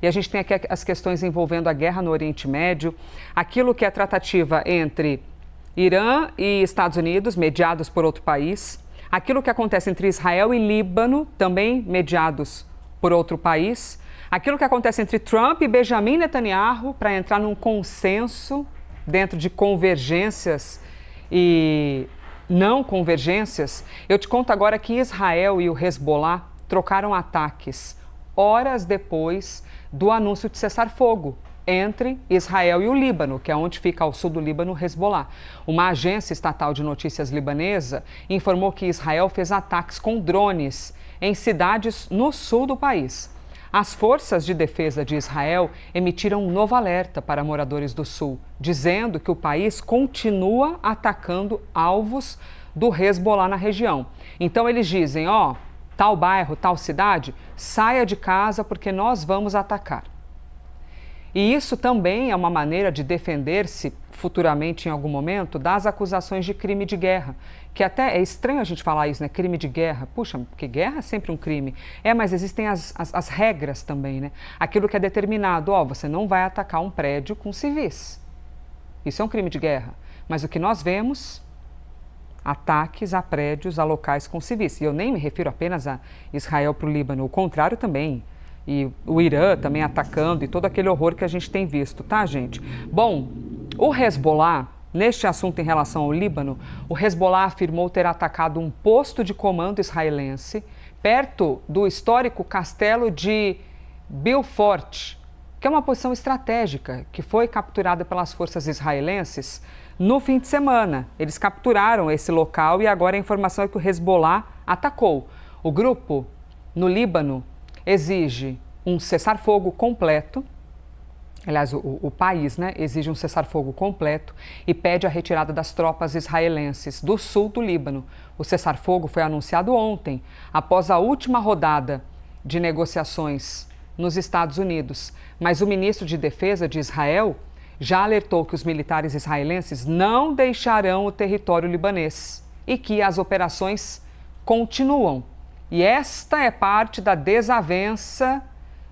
E a gente tem aqui as questões envolvendo a guerra no Oriente Médio, aquilo que é tratativa entre Irã e Estados Unidos, mediados por outro país, aquilo que acontece entre Israel e Líbano, também mediados por outro país, aquilo que acontece entre Trump e Benjamin Netanyahu para entrar num consenso dentro de convergências e não convergências. Eu te conto agora que Israel e o Hezbollah trocaram ataques horas depois do anúncio de cessar-fogo entre Israel e o Líbano, que é onde fica ao sul do Líbano, o Hezbollah. Uma agência estatal de notícias libanesa informou que Israel fez ataques com drones em cidades no sul do país. As forças de defesa de Israel emitiram um novo alerta para moradores do sul, dizendo que o país continua atacando alvos do Hezbollah na região. Então eles dizem, tal bairro, tal cidade, saia de casa porque nós vamos atacar. E isso também é uma maneira de defender-se futuramente, em algum momento, das acusações de crime de guerra. Que até é estranho a gente falar isso, né? Crime de guerra. Puxa, porque guerra é sempre um crime. Mas existem as regras também, né? Aquilo que é determinado, você não vai atacar um prédio com civis. Isso é um crime de guerra. Mas o que nós vemos, ataques a prédios, a locais com civis. E eu nem me refiro apenas a Israel para o Líbano, o contrário também. E o Irã também atacando e todo aquele horror que a gente tem visto, tá, gente? Bom, o Hezbollah, neste assunto em relação ao Líbano, o Hezbollah afirmou ter atacado um posto de comando israelense perto do histórico castelo de Beaufort, que é uma posição estratégica que foi capturada pelas forças israelenses no fim de semana. Eles capturaram esse local e agora a informação é que o Hezbollah atacou. O grupo, no Líbano, exige um cessar-fogo completo, aliás, o país, né, exige um cessar-fogo completo e pede a retirada das tropas israelenses do sul do Líbano. O cessar-fogo foi anunciado ontem, após a última rodada de negociações nos Estados Unidos, mas o ministro de Defesa de Israel já alertou que os militares israelenses não deixarão o território libanês e que as operações continuam. E esta é parte da desavença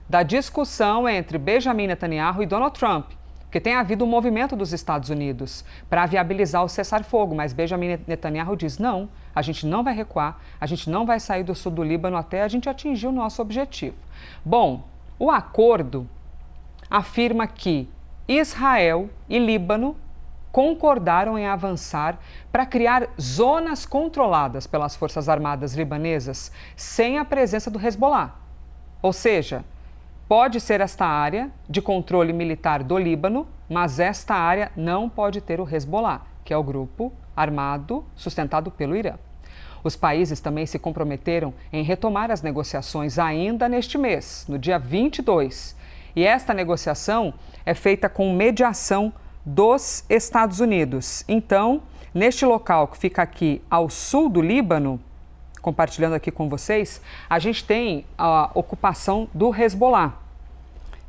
da discussão entre Benjamin Netanyahu e Donald Trump, porque tem havido um movimento dos Estados Unidos para viabilizar o cessar-fogo, mas Benjamin Netanyahu diz, não, a gente não vai recuar, a gente não vai sair do sul do Líbano até a gente atingir o nosso objetivo. Bom, o acordo afirma que Israel e Líbano concordaram em avançar para criar zonas controladas pelas Forças Armadas libanesas sem a presença do Hezbollah. Ou seja, pode ser esta área de controle militar do Líbano, mas esta área não pode ter o Hezbollah, que é o grupo armado sustentado pelo Irã. Os países também se comprometeram em retomar as negociações ainda neste mês, no dia 22. E esta negociação é feita com mediação dos Estados Unidos. Então, neste local que fica aqui ao sul do Líbano, compartilhando aqui com vocês, a gente tem a ocupação do Hezbollah,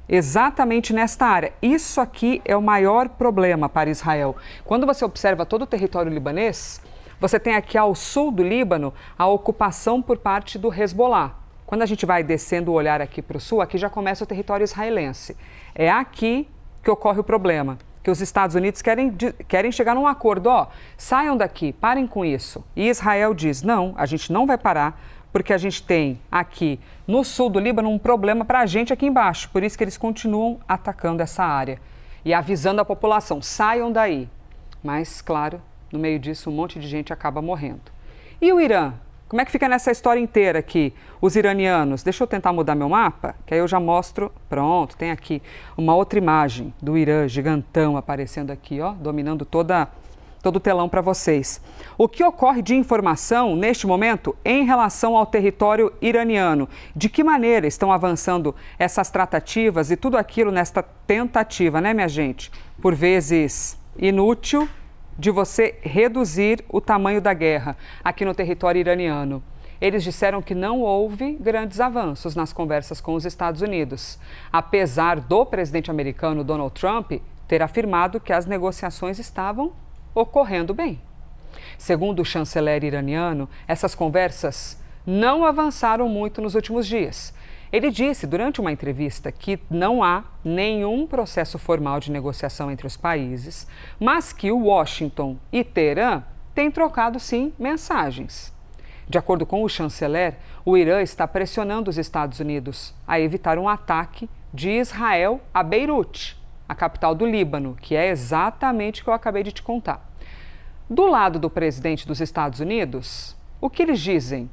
exatamente nesta área. Isso aqui é o maior problema para Israel. Quando você observa todo o território libanês, você tem aqui ao sul do Líbano a ocupação por parte do Hezbollah. Quando a gente vai descendo o olhar aqui para o sul, aqui já começa o território israelense. É aqui que ocorre o problema, que os Estados Unidos querem chegar num acordo, saiam daqui, parem com isso. E Israel diz, não, a gente não vai parar, porque a gente tem aqui no sul do Líbano um problema para a gente aqui embaixo. Por isso que eles continuam atacando essa área e avisando a população, saiam daí. Mas, claro, no meio disso um monte de gente acaba morrendo. E o Irã? Como é que fica nessa história inteira aqui? Os iranianos, deixa eu tentar mudar meu mapa, que aí eu já mostro, pronto, tem aqui uma outra imagem do Irã, gigantão, aparecendo aqui, dominando todo o telão para vocês. O que ocorre de informação neste momento em relação ao território iraniano? De que maneira estão avançando essas tratativas e tudo aquilo nesta tentativa, né, minha gente? Por vezes inútil, de você reduzir o tamanho da guerra aqui no território iraniano. Eles disseram que não houve grandes avanços nas conversas com os Estados Unidos, apesar do presidente americano Donald Trump ter afirmado que as negociações estavam ocorrendo bem. Segundo o chanceler iraniano, essas conversas não avançaram muito nos últimos dias. Ele disse durante uma entrevista que não há nenhum processo formal de negociação entre os países, mas que Washington e Teherã têm trocado sim mensagens. De acordo com o chanceler, o Irã está pressionando os Estados Unidos a evitar um ataque de Israel a Beirute, a capital do Líbano, que é exatamente o que eu acabei de te contar. Do lado do presidente dos Estados Unidos, o que eles dizem?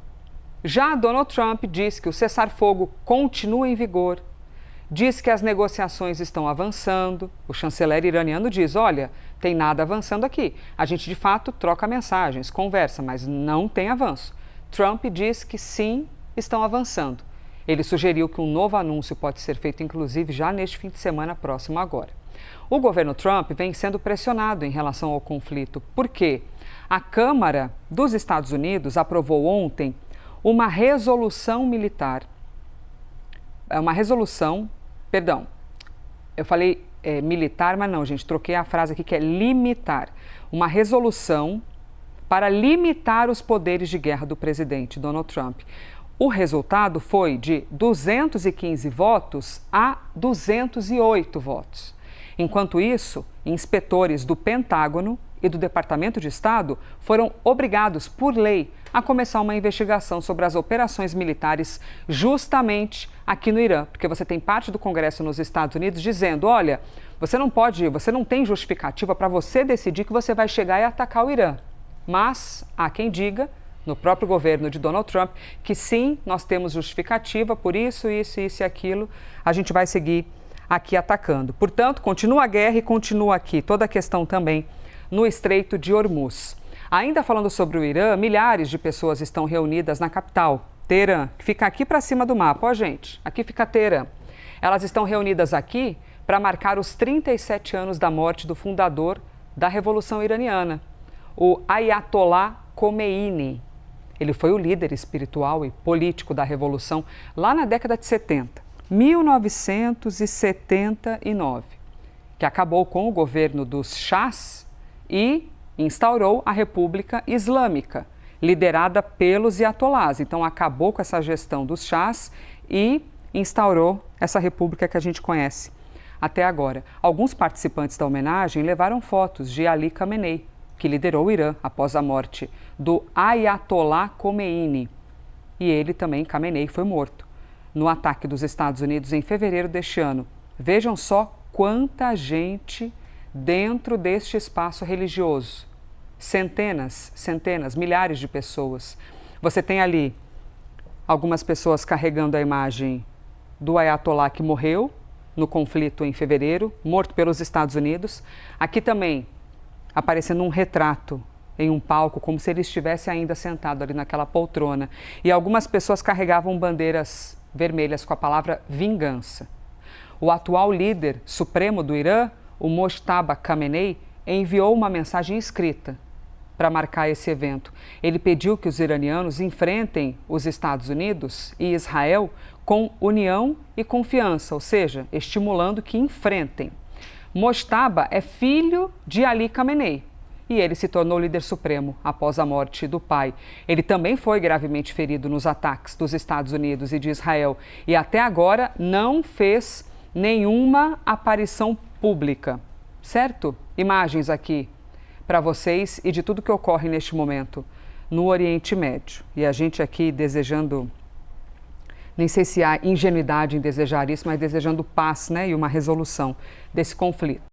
Já Donald Trump diz que o cessar-fogo continua em vigor, diz que as negociações estão avançando. O chanceler iraniano diz, olha, tem nada avançando aqui. A gente de fato troca mensagens, conversa, mas não tem avanço. Trump diz que sim, estão avançando. Ele sugeriu que um novo anúncio pode ser feito, inclusive, já neste fim de semana próximo agora. O governo Trump vem sendo pressionado em relação ao conflito, porque a Câmara dos Estados Unidos aprovou ontem uma resolução militar. Eu falei militar, mas não, gente, troquei a frase aqui que é limitar. Uma resolução para limitar os poderes de guerra do presidente Donald Trump. O resultado foi de 215 votos a 208 votos. Enquanto isso, inspetores do Pentágono e do Departamento de Estado foram obrigados, por lei, a começar uma investigação sobre as operações militares justamente aqui no Irã, porque você tem parte do Congresso nos Estados Unidos dizendo, olha, você não tem justificativa para você decidir que você vai chegar e atacar o Irã. Mas há quem diga, no próprio governo de Donald Trump, que sim, nós temos justificativa por isso e aquilo, a gente vai seguir aqui atacando. Portanto, continua a guerra e continua aqui toda a questão também no Estreito de Hormuz. Ainda falando sobre o Irã, milhares de pessoas estão reunidas na capital, Teherã, que fica aqui para cima do mapa. Ó, gente, aqui fica Teherã. Elas estão reunidas aqui para marcar os 37 anos da morte do fundador da Revolução Iraniana, o Ayatollah Khomeini. Ele foi o líder espiritual e político da Revolução lá na década de 70, 1979, que acabou com o governo dos Shahs e instaurou a República Islâmica, liderada pelos Ayatollahs. Então, acabou com essa gestão dos Shahs e instaurou essa república que a gente conhece até agora. Alguns participantes da homenagem levaram fotos de Ali Khamenei, que liderou o Irã após a morte do Ayatollah Khomeini. E ele também, Khamenei, foi morto no ataque dos Estados Unidos em fevereiro deste ano. Vejam só quanta gente dentro deste espaço religioso. Centenas, milhares de pessoas. Você tem ali algumas pessoas carregando a imagem do Ayatollah que morreu no conflito em fevereiro, morto pelos Estados Unidos. Aqui também aparecendo um retrato em um palco, como se ele estivesse ainda sentado ali naquela poltrona. E algumas pessoas carregavam bandeiras vermelhas com a palavra vingança. O atual líder supremo do Irã, o Mojtaba Khamenei, enviou uma mensagem escrita para marcar esse evento. Ele pediu que os iranianos enfrentem os Estados Unidos e Israel com união e confiança, ou seja, estimulando que enfrentem. Mojtaba é filho de Ali Khamenei e ele se tornou líder supremo após a morte do pai. Ele também foi gravemente ferido nos ataques dos Estados Unidos e de Israel e até agora não fez nenhuma aparição pública, certo? Imagens aqui para vocês e de tudo que ocorre neste momento no Oriente Médio. E a gente aqui desejando, nem sei se há ingenuidade em desejar isso, mas desejando paz, né, e uma resolução desse conflito.